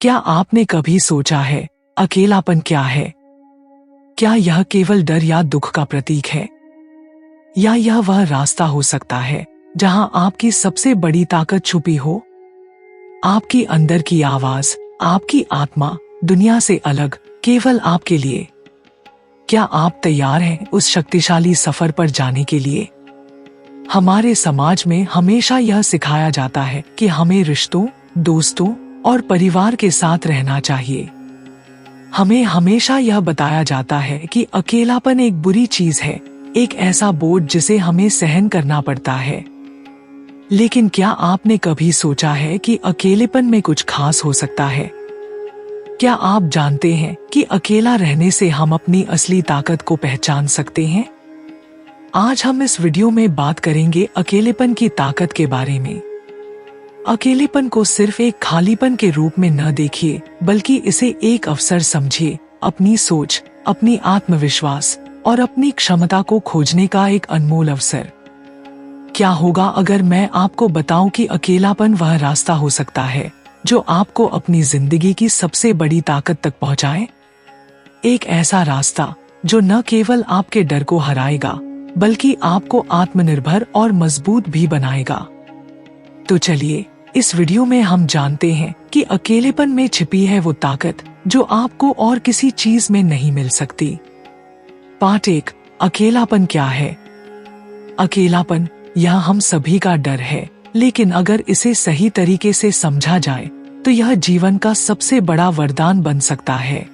क्या आपने कभी सोचा है अकेलापन क्या है? क्या यह केवल डर या दुख का प्रतीक है, या यह वह रास्ता हो सकता है जहां आपकी सबसे बड़ी ताकत छुपी हो? आपकी अंदर की आवाज, आपकी आत्मा, दुनिया से अलग, केवल आपके लिए। क्या आप तैयार हैं उस शक्तिशाली सफर पर जाने के लिए? हमारे समाज में हमेशा यह सिखाया जाता है कि हमें रिश्तों, दोस्तों और परिवार के साथ रहना चाहिए। हमें हमेशा यह बताया जाता है कि अकेलापन एक बुरी चीज है, एक ऐसा बोझ जिसे हमें सहन करना पड़ता है। लेकिन क्या आपने कभी सोचा है कि अकेलेपन में कुछ खास हो सकता है? क्या आप जानते हैं कि अकेला रहने से हम अपनी असली ताकत को पहचान सकते हैं? आज हम इस वीडियो में बात करेंगे अकेलेपन की ताकत के बारे में। अकेलेपन को सिर्फ एक खालीपन के रूप में न देखिए, बल्कि इसे एक अवसर समझिए, अपनी सोच, अपनी आत्मविश्वास और अपनी क्षमता को खोजने का एक अनमोल अवसर। क्या होगा अगर मैं आपको बताऊं कि अकेलापन वह रास्ता हो सकता है जो आपको अपनी जिंदगी की सबसे बड़ी ताकत तक पहुंचाए? एक ऐसा रास्ता जो न केवल आपके डर को हराएगा, बल्कि आपको आत्मनिर्भर और मजबूत भी बनाएगा। तो चलिए, इस वीडियो में हम जानते हैं कि अकेलेपन में छिपी है वो ताकत जो आपको और किसी चीज में नहीं मिल सकती। पार्ट 1, अकेलापन क्या है? अकेलापन यह हम सभी का डर है, लेकिन अगर इसे सही तरीके से समझा जाए तो यह जीवन का सबसे बड़ा वरदान बन सकता है।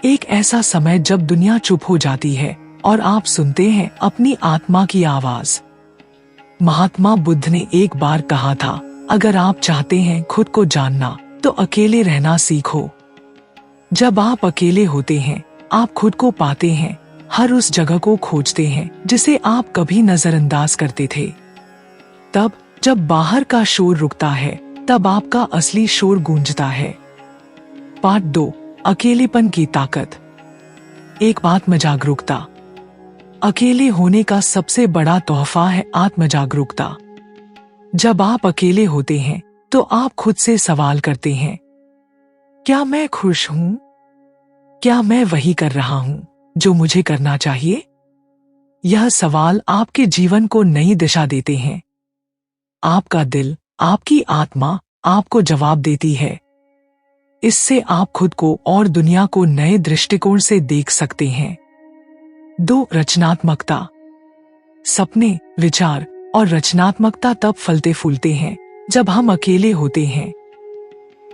एक ऐसा समय जब दुनिया चुप हो जाती है और आप सुनते हैं अपनी आत्मा की आवाज। महात्मा बुद्ध ने एक बार कहा था, अगर आप चाहते हैं खुद को जानना तो अकेले रहना सीखो। जब आप अकेले होते हैं, आप खुद को पाते हैं, हर उस जगह को खोजते हैं जिसे आप कभी नजरअंदाज करते थे। तब जब बाहर का शोर रुकता है, तब आपका असली शोर गूंजता है। पार्ट 2, अकेलेपन की ताकत। एक आत्मजागरूकता। अकेले होने का सबसे बड़ा तोहफा है आत्मजागरूकता। जब आप अकेले होते हैं तो आप खुद से सवाल करते हैं, क्या मैं खुश हूं? क्या मैं वही कर रहा हूं जो मुझे करना चाहिए? यह सवाल आपके जीवन को नई दिशा देते हैं। आपका दिल, आपकी आत्मा आपको जवाब देती है। इससे आप खुद को और दुनिया को नए दृष्टिकोण से देख सकते हैं। 2, रचनात्मकता। सपने, विचार और रचनात्मकता तब फलते फूलते हैं जब हम अकेले होते हैं।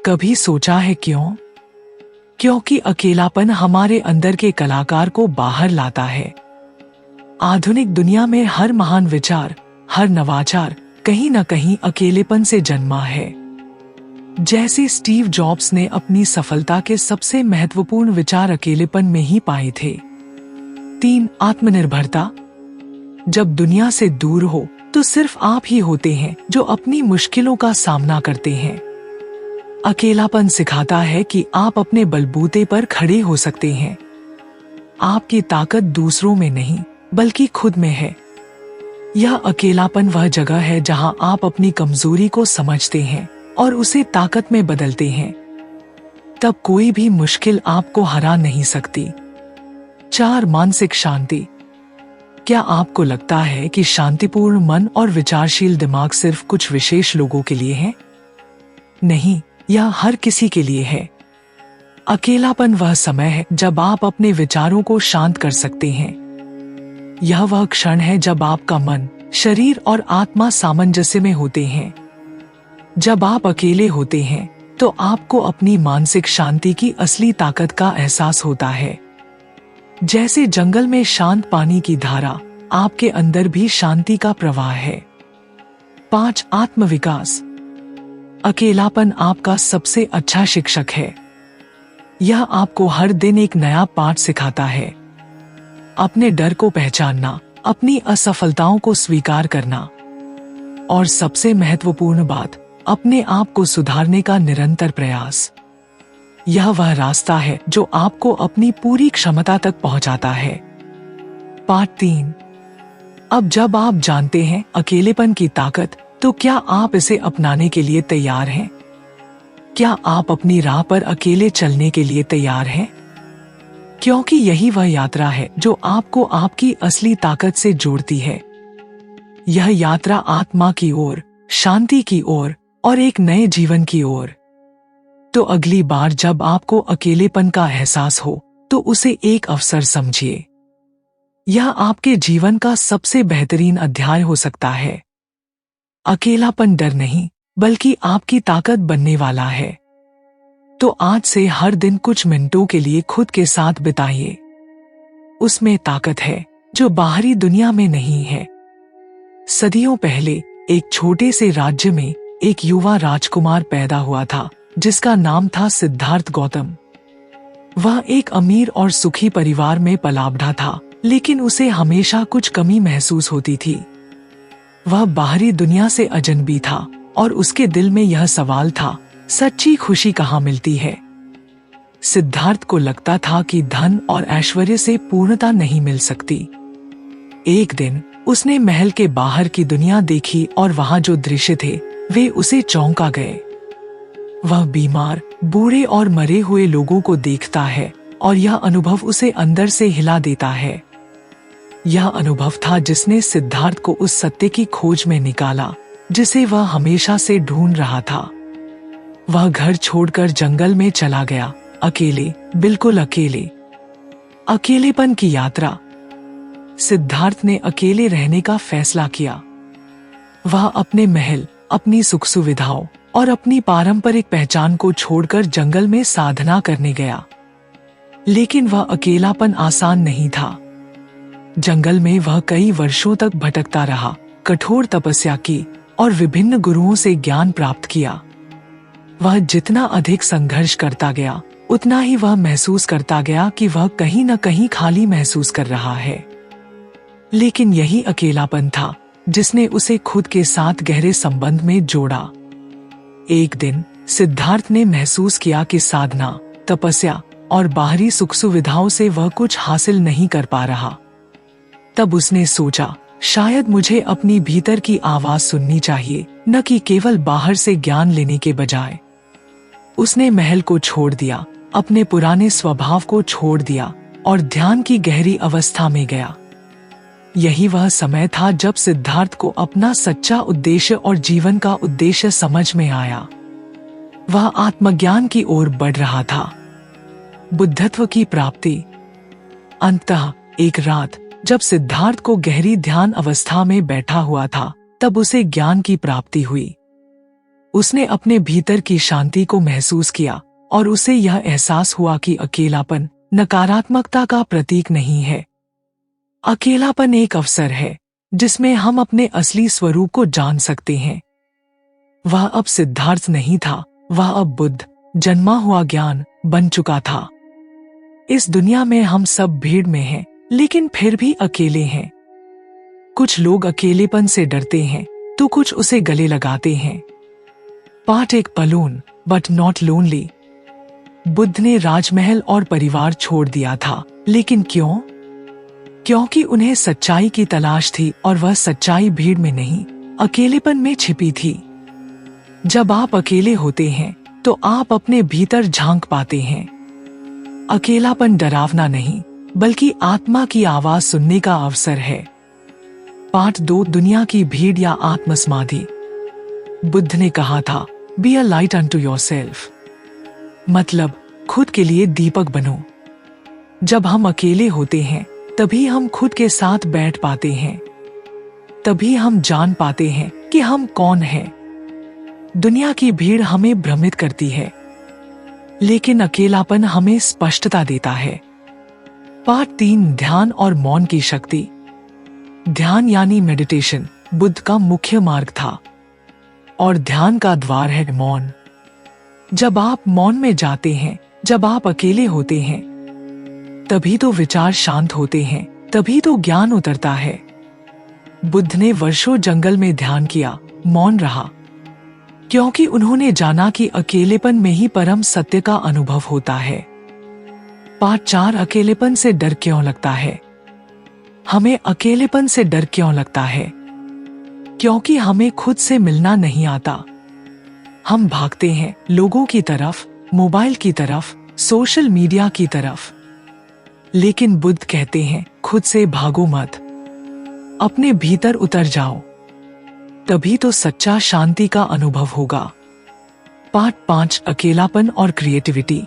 कभी सोचा है क्यों? क्योंकि अकेलापन हमारे अंदर के कलाकार को बाहर लाता है। आधुनिक दुनिया में हर महान विचार, हर नवाचार कहीं न कहीं अकेलेपन से जन्मा है। जैसे स्टीव जॉब्स ने अपनी सफलता के सबसे महत्वपूर्ण विचार अकेलेपन में ही पाए थे। 3, आत्मनिर्भरता। जब दुनिया से दूर हो तो सिर्फ आप ही होते हैं जो अपनी मुश्किलों का सामना करते हैं। अकेलापन सिखाता है कि आप अपने बलबूते पर खड़े हो सकते हैं। आपकी ताकत दूसरों में नहीं, बल्कि खुद में है। यह अकेलापन वह जगह है जहां आप अपनी कमजोरी को समझते हैं और उसे ताकत में बदलते हैं। तब कोई भी मुश्किल आपको हरा नहीं सकती। 4, मानसिक शांति। क्या आपको लगता है कि शांतिपूर्ण मन और विचारशील दिमाग सिर्फ कुछ विशेष लोगों के लिए है? नहीं, यह हर किसी के लिए है। अकेलापन वह समय है जब आप अपने विचारों को शांत कर सकते हैं। यह वह क्षण है जब आपका मन, शरीर और आत्मा सामंजस्य में होते हैं। जब आप अकेले होते हैं तो आपको अपनी मानसिक शांति की असली ताकत का एहसास होता है। जैसे जंगल में शांत पानी की धारा, आपके अंदर भी शांति का प्रवाह है। 5, आत्मविकास। अकेलापन आपका सबसे अच्छा शिक्षक है। यह आपको हर दिन एक नया पाठ सिखाता है। अपने डर को पहचानना, अपनी असफलताओं को स्वीकार करना और सबसे महत्वपूर्ण बात, अपने आप को सुधारने का निरंतर प्रयास। यह वह रास्ता है जो आपको अपनी पूरी क्षमता तक पहुंचाता है। पार्ट 3, अब जब आप जानते हैं अकेलेपन की ताकत, तो क्या आप इसे अपनाने के लिए तैयार हैं? क्या आप अपनी राह पर अकेले चलने के लिए तैयार हैं? क्योंकि यही वह यात्रा है जो आपको आपकी असली ताकत से जोड़ती है। यह यात्रा आत्मा की ओर, शांति की ओर और एक नए जीवन की ओर। तो अगली बार जब आपको अकेलेपन का एहसास हो तो उसे एक अवसर समझिए। यह आपके जीवन का सबसे बेहतरीन अध्याय हो सकता है। अकेलापन डर नहीं, बल्कि आपकी ताकत बनने वाला है। तो आज से हर दिन कुछ मिनटों के लिए खुद के साथ बिताइए। उसमें ताकत है जो बाहरी दुनिया में नहीं है। सदियों पहले एक छोटे से राज्य में एक युवा राजकुमार पैदा हुआ था जिसका नाम था सिद्धार्थ गौतम। वह एक अमीर और सुखी परिवार में पला बढ़ा था, लेकिन उसे हमेशा कुछ कमी महसूस होती थी। वह बाहरी दुनिया से अजनबी था और उसके दिल में यह सवाल था, सच्ची खुशी कहाँ मिलती है? सिद्धार्थ को लगता था कि धन और ऐश्वर्य से पूर्णता नहीं मिल सकती। एक दिन उसने महल के बाहर की दुनिया देखी और वहां जो दृश्य थे वे उसे चौंका गए। वह बीमार, बूढ़े और मरे हुए लोगों को देखता है और यह अनुभव उसे अंदर से हिला देता है। यह अनुभव था जिसने सिद्धार्थ को उस सत्य की खोज में निकाला जिसे वह हमेशा से ढूंढ रहा था। वह घर छोड़कर जंगल में चला गया, अकेले, बिल्कुल अकेले। अकेलेपन की यात्रा। सिद्धार्थ ने अकेले रहने का फैसला किया। वह अपने महल, अपनी सुख सुविधाओं और अपनी पारंपरिक पहचान को छोड़कर जंगल में साधना करने गया। लेकिन वह अकेलापन आसान नहीं था। जंगल में वह कई वर्षों तक भटकता रहा, कठोर तपस्या की और विभिन्न गुरुओं से ज्ञान प्राप्त किया। वह जितना अधिक संघर्ष करता गया, उतना ही वह महसूस करता गया कि वह कहीं न कहीं खाली महसूस कर रहा है। लेकिन यही अकेलापन था जिसने उसे खुद के साथ गहरे संबंध में जोड़ा। एक दिन सिद्धार्थ ने महसूस किया कि साधना, तपस्या और बाहरी सुख सुविधाओं से वह कुछ हासिल नहीं कर पा रहा। तब उसने सोचा, शायद मुझे अपनी भीतर की आवाज सुननी चाहिए, न कि केवल बाहर से ज्ञान लेने के बजाय। उसने महल को छोड़ दिया, अपने पुराने स्वभाव को छोड़ दिया और ध्यान की गहरी अवस्था में गया। यही वह समय था जब सिद्धार्थ को अपना सच्चा उद्देश्य और जीवन का उद्देश्य समझ में आया। वह आत्मज्ञान की ओर बढ़ रहा था, बुद्धत्व की प्राप्ति। अंततः एक रात जब सिद्धार्थ को गहरी ध्यान अवस्था में बैठा हुआ था, तब उसे ज्ञान की प्राप्ति हुई। उसने अपने भीतर की शांति को महसूस किया और उसे यह एहसास हुआ कि अकेलापन नकारात्मकता का प्रतीक नहीं है। अकेलापन एक अवसर है जिसमें हम अपने असली स्वरूप को जान सकते हैं। वह अब सिद्धार्थ नहीं था, वह अब बुद्ध, जन्मा हुआ ज्ञान बन चुका था। इस दुनिया में हम सब भीड़ में हैं, लेकिन फिर भी अकेले हैं। कुछ लोग अकेलेपन से डरते हैं तो कुछ उसे गले लगाते हैं। पार्ट एक, alone but not lonely. Buddha ने राजमहल और परिवार छोड़ दिया था, लेकिन क्यों? क्योंकि उन्हें सच्चाई की तलाश थी और वह सच्चाई भीड़ में नहीं, अकेलेपन में छिपी थी। जब आप अकेले होते हैं तो आप अपने भीतर झांक पाते हैं। अकेलापन डरावना नहीं, बल्कि आत्मा की आवाज सुनने का अवसर है। पार्ट 2, दुनिया की भीड़ या आत्मसमाधि। बुद्ध ने कहा था, be a light unto yourself. मतलब खुद के लिए दीपक बनो। जब हम अकेले होते हैं तभी हम खुद के साथ बैठ पाते हैं। तभी हम जान पाते हैं कि हम कौन हैं। दुनिया की भीड़ हमें भ्रमित करती है, लेकिन अकेलापन हमें स्पष्टता देता है। पार्ट 3, ध्यान और मौन की शक्ति। ध्यान यानी मेडिटेशन बुद्ध का मुख्य मार्ग था और ध्यान का द्वार है मौन। जब आप मौन में जाते हैं, जब आप अकेले होते हैं, तभी तो विचार शांत होते हैं, तभी तो ज्ञान उतरता है। बुद्ध ने वर्षों जंगल में ध्यान किया, मौन रहा, क्योंकि उन्होंने जाना कि अकेलेपन में ही परम सत्य का अनुभव होता है। पार्ट 4, अकेलेपन से डर क्यों लगता है। हमें अकेलेपन से डर क्यों लगता है? क्योंकि हमें खुद से मिलना नहीं आता। हम भागते हैं लोगों की तरफ, मोबाइल की तरफ, सोशल मीडिया की तरफ। लेकिन बुद्ध कहते हैं खुद से भागो मत, अपने भीतर उतर जाओ, तभी तो सच्चा शांति का अनुभव होगा। पार्ट 5, अकेलापन और क्रिएटिविटी।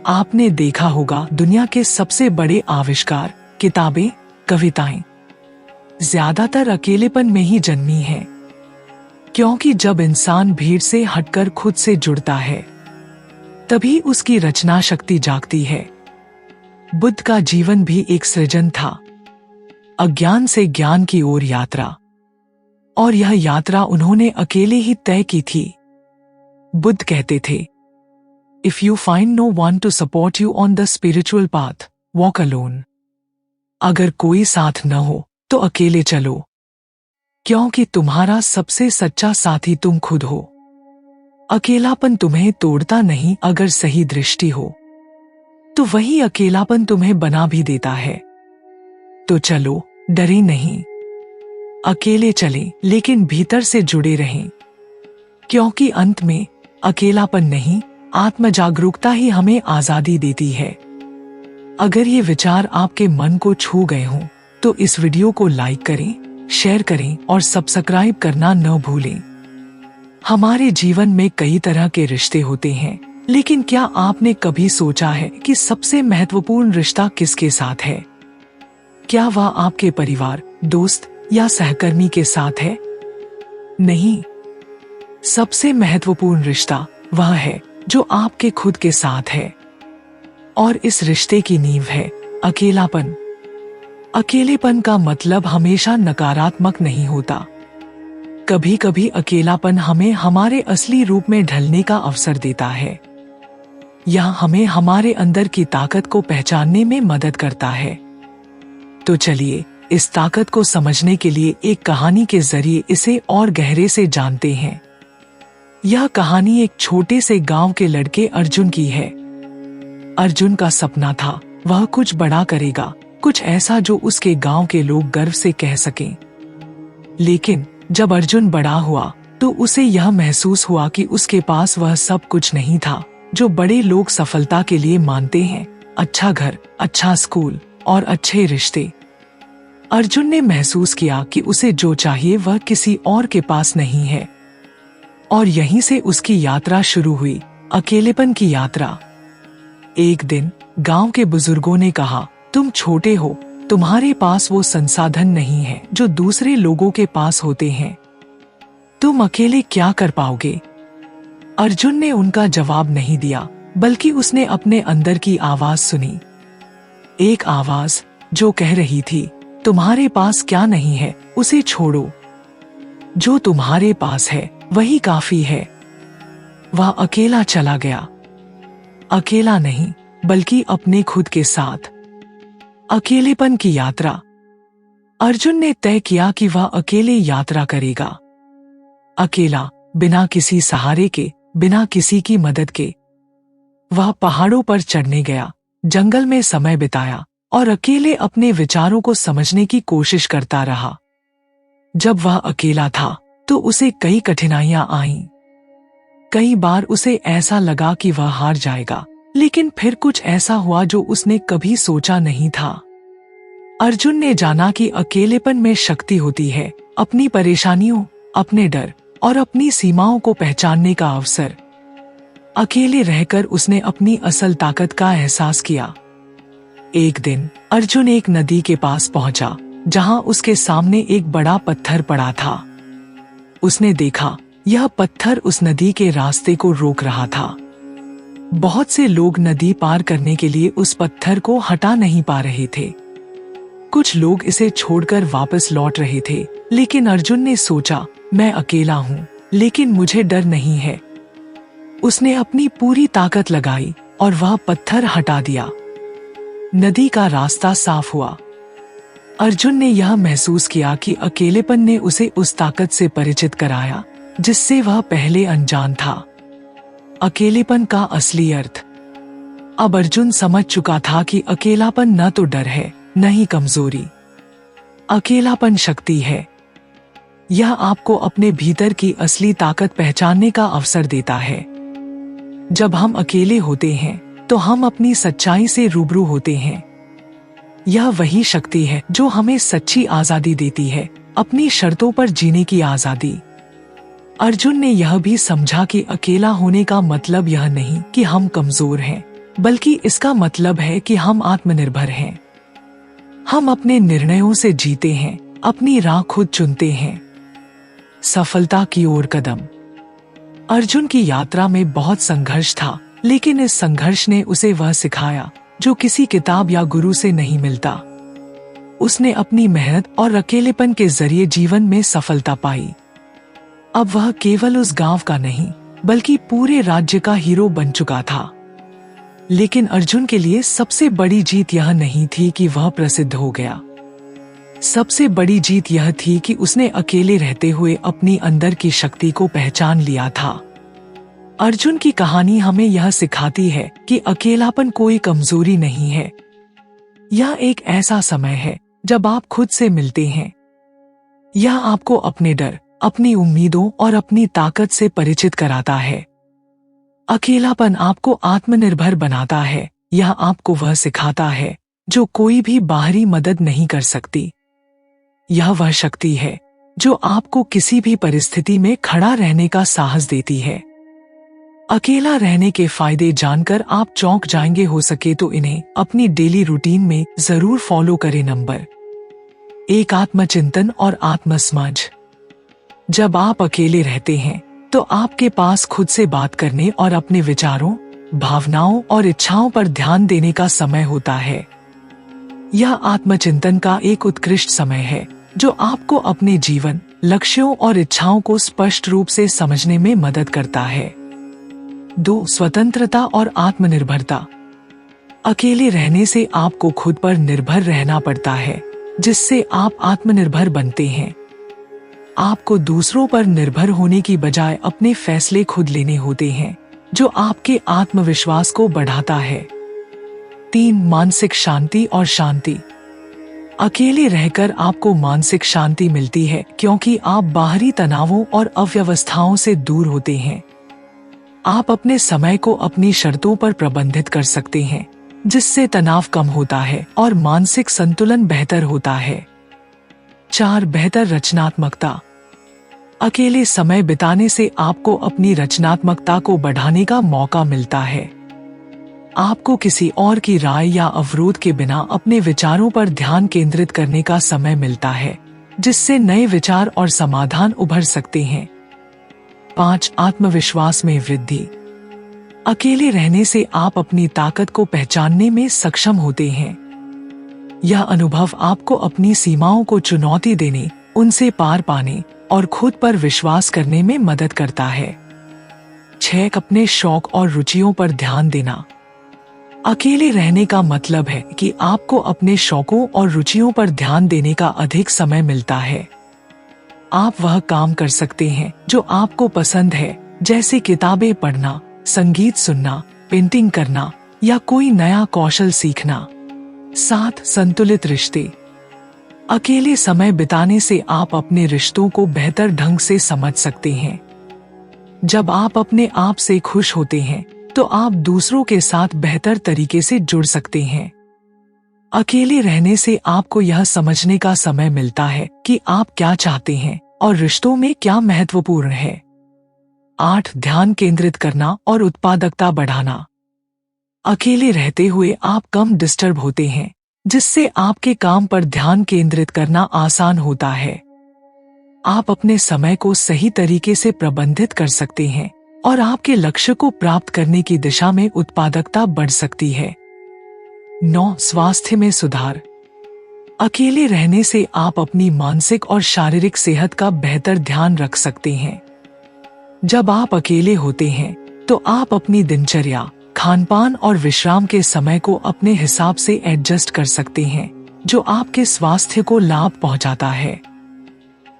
आपने देखा होगा दुनिया के सबसे बड़े आविष्कार, किताबें, कविताएं ज्यादातर अकेलेपन में ही जन्मी हैं। क्योंकि जब इंसान भीड़ से हटकर खुद से जुड़ता है तभी उसकी रचना शक्ति जागती है। बुद्ध का जीवन भी एक सृजन था, अज्ञान से ज्ञान की ओर यात्रा, और यह यात्रा उन्होंने अकेले ही तय की थी। बुद्ध कहते थे, if you find no one to support you on the spiritual path, walk alone. अगर कोई साथ न हो तो अकेले चलो, क्योंकि तुम्हारा सबसे सच्चा साथी तुम खुद हो। अकेलापन तुम्हें तोड़ता नहीं, अगर सही दृष्टि हो तो वही अकेलापन तुम्हें बना भी देता है। तो चलो, डरे नहीं, अकेले चलें, लेकिन भीतर से जुड़े रहें, क्योंकि अंत में अकेलापन नहीं, आत्म जागरूकता ही हमें आजादी देती है। अगर ये विचार आपके मन को छू गए हों तो इस वीडियो को लाइक करें, शेयर करें और सब्सक्राइब करना न भूलें। हमारे जीवन में कई तरह के रिश्ते होते हैं, लेकिन क्या आपने कभी सोचा है कि सबसे महत्वपूर्ण रिश्ता किसके साथ है? क्या वह आपके परिवार, दोस्त या सहकर्मी के साथ है? नहीं, सबसे महत्वपूर्ण रिश्ता वह है जो आपके खुद के साथ है। और इस रिश्ते की नींव है अकेलापन। अकेलेपन का मतलब हमेशा नकारात्मक नहीं होता। कभी कभी अकेलापन हमें हमारे असली रूप में ढलने का अवसर देता है, या हमें हमारे अंदर की ताकत को पहचानने में मदद करता है। तो चलिए इस ताकत को समझने के लिए एक कहानी के जरिए इसे और गहरे से जानते हैं। यह कहानी एक छोटे से गांव के लड़के अर्जुन की है। अर्जुन का सपना था वह कुछ बड़ा करेगा, कुछ ऐसा जो उसके गांव के लोग गर्व से कह सकें। लेकिन जब अर्जुन बड़ा हुआ तो उसे यह महसूस हुआ कि उसके पास वह सब कुछ नहीं था जो बड़े लोग सफलता के लिए मानते हैं। अच्छा घर, अच्छा स्कूल और अच्छे रिश्ते। अर्जुन ने महसूस किया कि उसे जो चाहिए वह किसी और के पास नहीं है। और यहीं से उसकी यात्रा शुरू हुई, अकेलेपन की यात्रा। एक दिन गांव के बुजुर्गों ने कहा, तुम छोटे हो, तुम्हारे पास वो संसाधन नहीं है जो दूसरे लोगों के पास होते हैं, तुम अकेले क्या कर पाओगे? अर्जुन ने उनका जवाब नहीं दिया, बल्कि उसने अपने अंदर की आवाज सुनी। एक आवाज जो कह रही थी, तुम्हारे पास क्या नहीं है उसे छोड़ो, जो तुम्हारे पास है वही काफी है। वह अकेला चला गया, अकेला नहीं बल्कि अपने खुद के साथ। अकेलेपन की यात्रा। अर्जुन ने तय किया कि वह अकेले यात्रा करेगा, अकेला, बिना किसी सहारे के, बिना किसी की मदद के। वह पहाड़ों पर चढ़ने गया, जंगल में समय बिताया और अकेले अपने विचारों को समझने की कोशिश करता रहा। जब वह अकेला था तो उसे कई कठिनाइयां आईं। कई बार उसे ऐसा लगा कि वह हार जाएगा, लेकिन फिर कुछ ऐसा हुआ जो उसने कभी सोचा नहीं था। अर्जुन ने जाना कि अकेलेपन में शक्ति होती है, अपनी परेशानियों, अपने डर और अपनी सीमाओं को पहचानने का अवसर। अकेले रहकर उसने अपनी असल ताकत का एहसास किया। एक दिन अर्जुन एक नदी के पास पहुंचा, जहां उसके सामने एक बड़ा पत्थर पड़ा था। उसने देखा यह पत्थर उस नदी के रास्ते को रोक रहा था। बहुत से लोग नदी पार करने के लिए उस पत्थर को हटा नहीं पा रहे थे। कुछ लोग इसे छोड़कर वापस लौट रहे थे, लेकिन अर्जुन ने सोचा, मैं अकेला हूँ, लेकिन मुझे डर नहीं है। उसने अपनी पूरी ताकत लगाई और वह पत्थर हटा दिया। नदी का रास्ता साफ हुआ। अर्जुन ने यह महसूस किया कि अकेलेपन ने उसे उस ताकत से परिचित कराया जिससे वह पहले अनजान था। अकेलेपन का असली अर्थ। अब अर्जुन समझ चुका था कि अकेलापन न तो डर है, न ही कमजोरी। अकेलापन शक्ति है। यह आपको अपने भीतर की असली ताकत पहचानने का अवसर देता है। जब हम अकेले होते हैं तो हम अपनी सच्चाई से रूबरू होते हैं। यह वही शक्ति है जो हमें सच्ची आजादी देती है, अपनी शर्तों पर जीने की आजादी। अर्जुन ने यह भी समझा कि अकेला होने का मतलब यह नहीं कि हम कमजोर हैं, बल्कि इसका मतलब है कि हम आत्मनिर्भर हैं। हम अपने निर्णयों से जीते हैं, अपनी राह खुद चुनते हैं। सफलता की ओर कदम। अर्जुन की यात्रा में बहुत संघर्ष था, लेकिन इस संघर्ष ने उसे वह सिखाया जो किसी किताब या गुरु से नहीं मिलता। उसने अपनी मेहनत और अकेलेपन के जरिए जीवन में सफलता पाई। अब वह केवल उस गांव का नहीं, बल्कि पूरे राज्य का हीरो बन चुका था। लेकिन अर्जुन के लिए सबसे बड़ी जीत यह नहीं थी कि वह प्रसिद्ध हो गया। सबसे बड़ी जीत यह थी कि उसने अकेले रहते हुए अपनी अंदर की शक्ति को पहचान लिया था। अर्जुन की कहानी हमें यह सिखाती है कि अकेलापन कोई कमजोरी नहीं है। यह एक ऐसा समय है जब आप खुद से मिलते हैं। यह आपको अपने डर, अपनी उम्मीदों और अपनी ताकत से परिचित कराता है। अकेलापन आपको आत्मनिर्भर बनाता है। यह आपको वह सिखाता है जो कोई भी बाहरी मदद नहीं कर सकती। यह वह शक्ति है जो आपको किसी भी परिस्थिति में खड़ा रहने का साहस देती है। अकेला रहने के फायदे जानकर आप चौंक जाएंगे। हो सके तो इन्हें अपनी डेली रूटीन में जरूर फॉलो करें। नंबर 1, आत्मचिंतन और आत्मसमझ। जब आप अकेले रहते हैं तो आपके पास खुद से बात करने और अपने विचारों, भावनाओं और इच्छाओं पर ध्यान देने का समय होता है। यह आत्मचिंतन का एक उत्कृष्ट समय है जो आपको अपने जीवन, लक्ष्यों और इच्छाओं को स्पष्ट रूप से समझने में मदद करता है। 2, स्वतंत्रता और आत्मनिर्भरता। अकेले रहने से आपको खुद पर निर्भर रहना पड़ता है, जिससे आप आत्मनिर्भर बनते हैं। आपको दूसरों पर निर्भर होने की बजाय अपने फैसले खुद लेने होते हैं, जो आपके आत्मविश्वास को बढ़ाता है। 3, मानसिक शांति और शांति। अकेले रहकर आपको मानसिक शांति मिलती है क्योंकि आप बाहरी तनावों और अव्यवस्थाओं से दूर होते हैं। आप अपने समय को अपनी शर्तों पर प्रबंधित कर सकते हैं, जिससे तनाव कम होता है और मानसिक संतुलन बेहतर होता है। 4, बेहतर रचनात्मकता। अकेले समय बिताने से आपको अपनी रचनात्मकता को बढ़ाने का मौका मिलता है। आपको किसी और की राय या अवरोध के बिना अपने विचारों पर ध्यान केंद्रित करने का समय मिलता है, जिससे नए विचार और समाधान उभर सकते हैं। 5, आत्मविश्वास में वृद्धि। अकेले रहने से आप अपनी ताकत को पहचानने में सक्षम होते हैं। यह अनुभव आपको अपनी सीमाओं को चुनौती देने, उनसे पार पाने और खुद पर विश्वास करने में मदद करता है। 6, अपने शौक और रुचियों पर ध्यान देना। अकेले रहने का मतलब है कि आपको अपने शौकों और रुचियों पर ध्यान देने का अधिक समय मिलता है। आप वह काम कर सकते हैं जो आपको पसंद है, जैसे किताबें पढ़ना, संगीत सुनना, पेंटिंग करना या कोई नया कौशल सीखना। 7, संतुलित रिश्ते। अकेले समय बिताने से आप अपने रिश्तों को बेहतर ढंग से समझ सकते हैं। जब आप अपने आप से खुश होते हैं तो आप दूसरों के साथ बेहतर तरीके से जुड़ सकते हैं। अकेले रहने से आपको यह समझने का समय मिलता है कि आप क्या चाहते हैं और रिश्तों में क्या महत्वपूर्ण है। 8, ध्यान केंद्रित करना और उत्पादकता बढ़ाना। अकेले रहते हुए आप कम डिस्टर्ब होते हैं, जिससे आपके काम पर ध्यान केंद्रित करना आसान होता है। आप अपने समय को सही तरीके से प्रबंधित कर सकते हैं और आपके लक्ष्य को प्राप्त करने की दिशा में उत्पादकता बढ़ सकती है। 9, स्वास्थ्य में सुधार। अकेले रहने से आप अपनी मानसिक और शारीरिक सेहत का बेहतर ध्यान रख सकते हैं। जब आप अकेले होते हैं तो आप अपनी दिनचर्या, खानपान और विश्राम के समय को अपने हिसाब से एडजस्ट कर सकते हैं, जो आपके स्वास्थ्य को लाभ पहुंचाता है।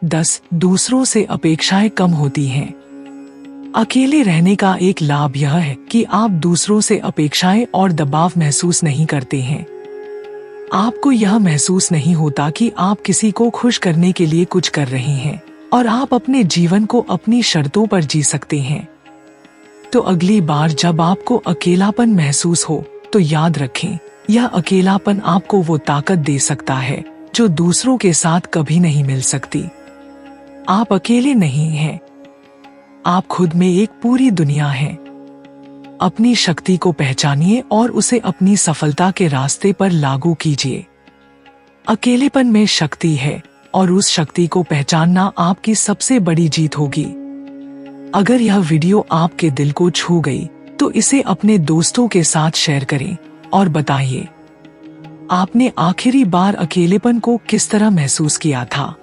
10, दूसरों से अपेक्षाएं कम होती हैं। अकेले रहने का एक लाभ यह है कि आप दूसरों से अपेक्षाएं और दबाव महसूस नहीं करते हैं। आपको यह महसूस नहीं होता कि आप किसी को खुश करने के लिए कुछ कर रहे हैं और आप अपने जीवन को अपनी शर्तों पर जी सकते हैं। तो अगली बार जब आपको अकेलापन महसूस हो तो याद रखें, यह अकेलापन आपको वो ताकत दे सकता है जो दूसरों के साथ कभी नहीं मिल सकती। आप अकेले नहीं हैं। आप खुद में एक पूरी दुनिया है। अपनी शक्ति को पहचानिए और उसे अपनी सफलता के रास्ते पर लागू कीजिए। अकेलेपन में शक्ति है और उस शक्ति को पहचानना आपकी सबसे बड़ी जीत होगी। अगर यह वीडियो आपके दिल को छू गई तो इसे अपने दोस्तों के साथ शेयर करें और बताइए आपने आखिरी बार अकेलेपन को किस तरह महसूस किया था।